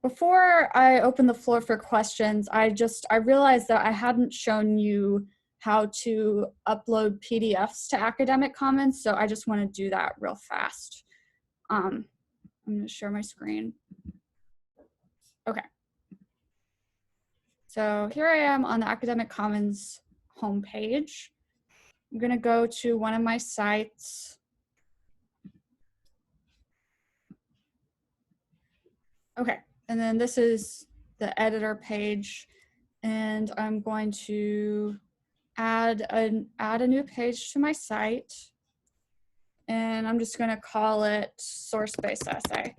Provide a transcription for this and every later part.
Before I open the floor for questions, I realized that I hadn't shown you how to upload PDFs to Academic Commons, so I just want to do that real fast. I'm going to share my screen. Okay. So here I am on the Academic Commons homepage. I'm going to go to one of my sites. Okay, and then this is the editor page, and I'm going to add a new page to my site, and I'm just going to call it source-based essay.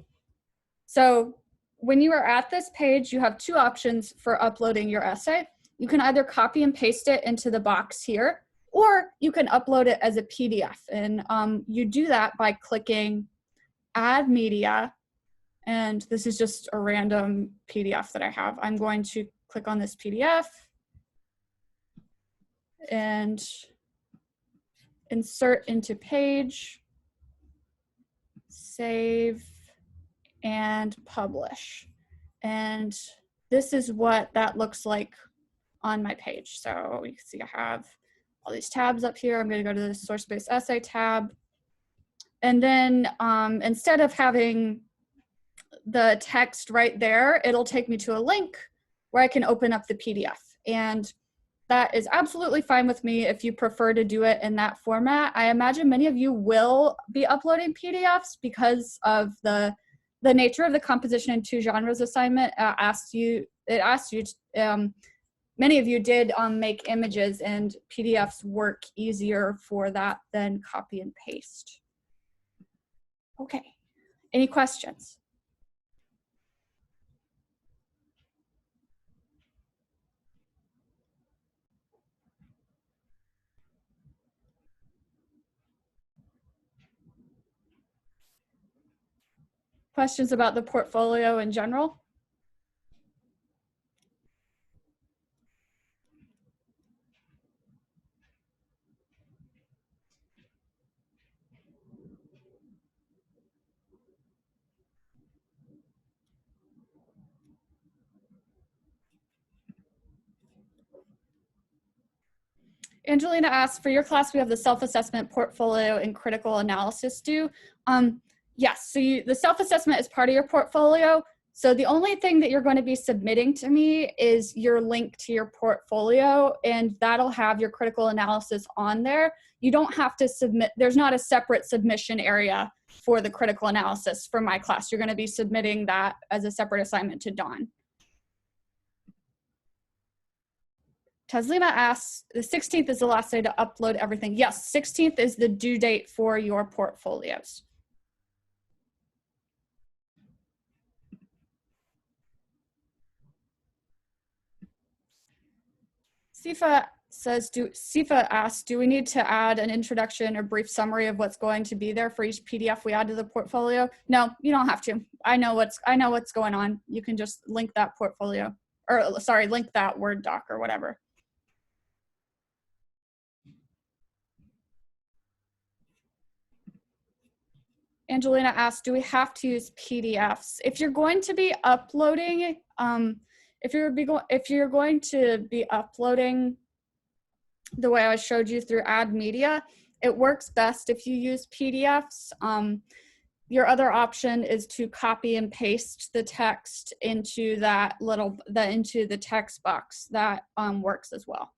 So when you are at this page, you have two options for uploading your essay. You can either copy and paste it into the box here, or you can upload it as a PDF. And you do that by clicking Add Media. And this is just a random PDF that I have. I'm going to click on this PDF and insert into page, save, and publish. And this is what that looks like on my page. So you can see I have all these tabs up here. I'm going to go to the source-based essay tab. And then instead of having the text right there, it'll take me to a link where I can open up the PDF. And that is absolutely fine with me if you prefer to do it in that format. I imagine many of you will be uploading PDFs because of the nature of the composition in two genres assignment. Many of you did make images, and PDFs work easier for that than copy and paste. Okay, any questions? Questions about the portfolio in general? Angelina asks, for your class, we have the self-assessment, portfolio, and critical analysis due. Yes, so the self-assessment is part of your portfolio. So the only thing that you're going to be submitting to me is your link to your portfolio, and that'll have your critical analysis on there. You don't have to submit, there's not a separate submission area for the critical analysis for my class. You're going to be submitting that as a separate assignment to Dawn. Taslima asks, the 16th is the last day to upload everything. Yes, 16th is the due date for your portfolios. Sifa asks, do we need to add an introduction or brief summary of what's going to be there for each PDF we add to the portfolio? No, you don't have to. I know what's going on. You can just link that portfolio, or sorry, link that Word doc or whatever. Angelina asks, do we have to use PDFs? If you're going to be uploading, if you're going to be uploading the way I showed you through Add Media, it works best if you use PDFs. Your other option is to copy and paste the text into into the text box. That works as well.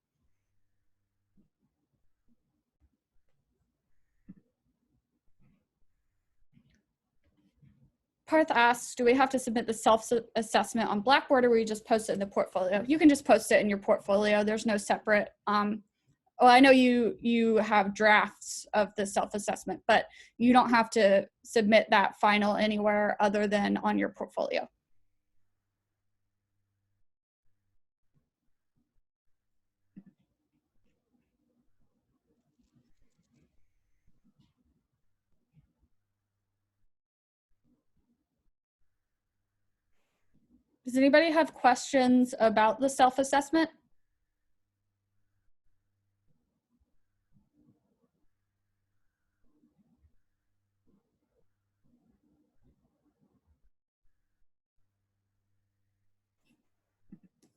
Parth asks, do we have to submit the self-assessment on Blackboard, or will you just post it in the portfolio? You can just post it in your portfolio. There's no separate, well, I know you have drafts of the self-assessment, but you don't have to submit that final anywhere other than on your portfolio. Does anybody have questions about the self-assessment?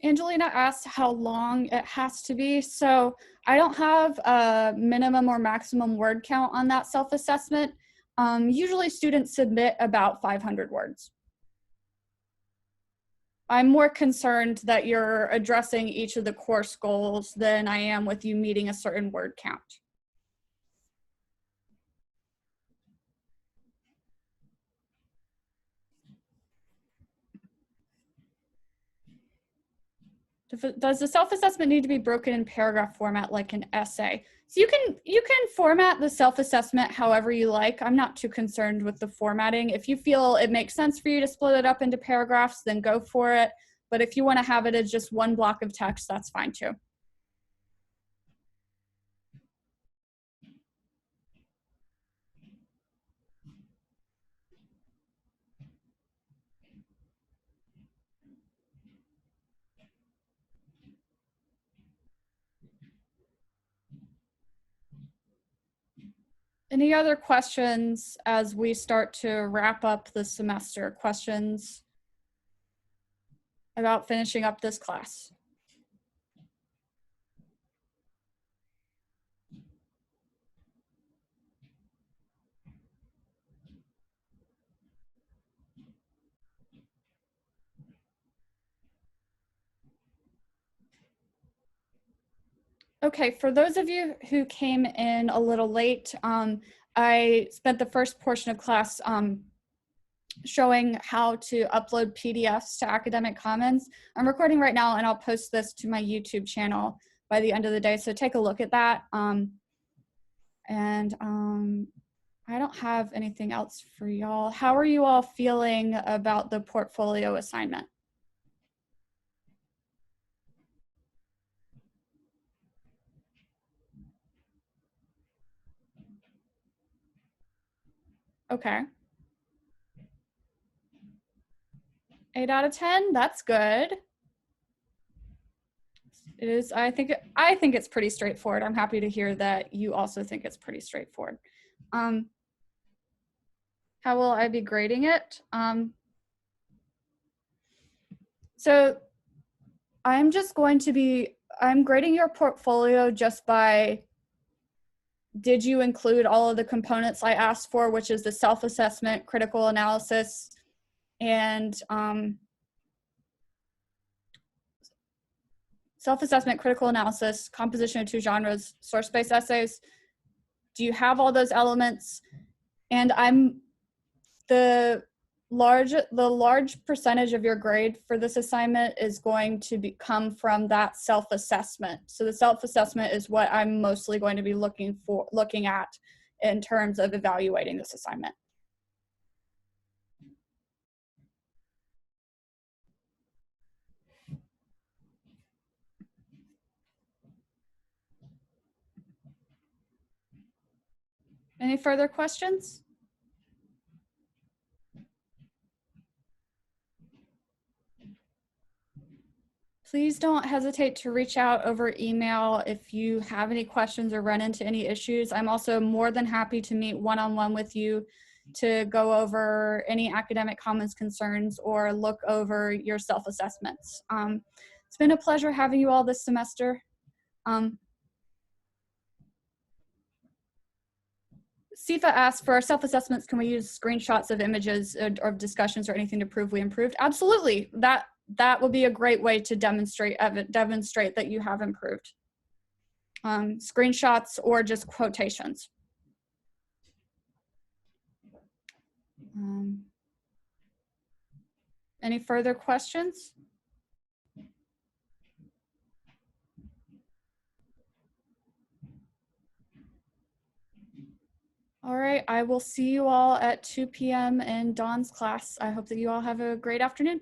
Angelina asked how long it has to be. So I don't have a minimum or maximum word count on that self-assessment. Usually students submit about 500 words. I'm more concerned that you're addressing each of the course goals than I am with you meeting a certain word count. Does the self-assessment need to be broken in paragraph format like an essay? So you can format the self-assessment however you like. I'm not too concerned with the formatting. If you feel it makes sense for you to split it up into paragraphs, then go for it. But if you want to have it as just one block of text, that's fine too. Any other questions as we start to wrap up the semester? Questions about finishing up this class? Okay, for those of you who came in a little late, I spent the first portion of class showing how to upload PDFs to Academic Commons. I'm recording right now and I'll post this to my YouTube channel by the end of the day, so take a look at that. I don't have anything else for y'all. How are you all feeling about the portfolio assignment? Okay. 8 out of 10, that's good. It is, I think it's pretty straightforward. I'm happy to hear that you also think it's pretty straightforward. How will I be grading it? So I'm grading your portfolio just by, did you include all of the components I asked for, which is the self-assessment, critical analysis, and self-assessment, critical analysis, composition of two genres, source-based essays. Do you have all those elements? And the large percentage of your grade for this assignment is going to come from that self-assessment. So the self-assessment is what I'm mostly going to be looking at in terms of evaluating this assignment. Any further questions? Please don't hesitate to reach out over email if you have any questions or run into any issues. I'm also more than happy to meet one-on-one with you to go over any Academic Commons concerns or look over your self-assessments. It's been a pleasure having you all this semester. Sifa asked, for our self-assessments, can we use screenshots of images or discussions or anything to prove we improved? Absolutely. That would be a great way to demonstrate that you have improved. Screenshots or just quotations. Any further questions? All right, I will see you all at 2 p.m. in Dawn's class. I hope that you all have a great afternoon.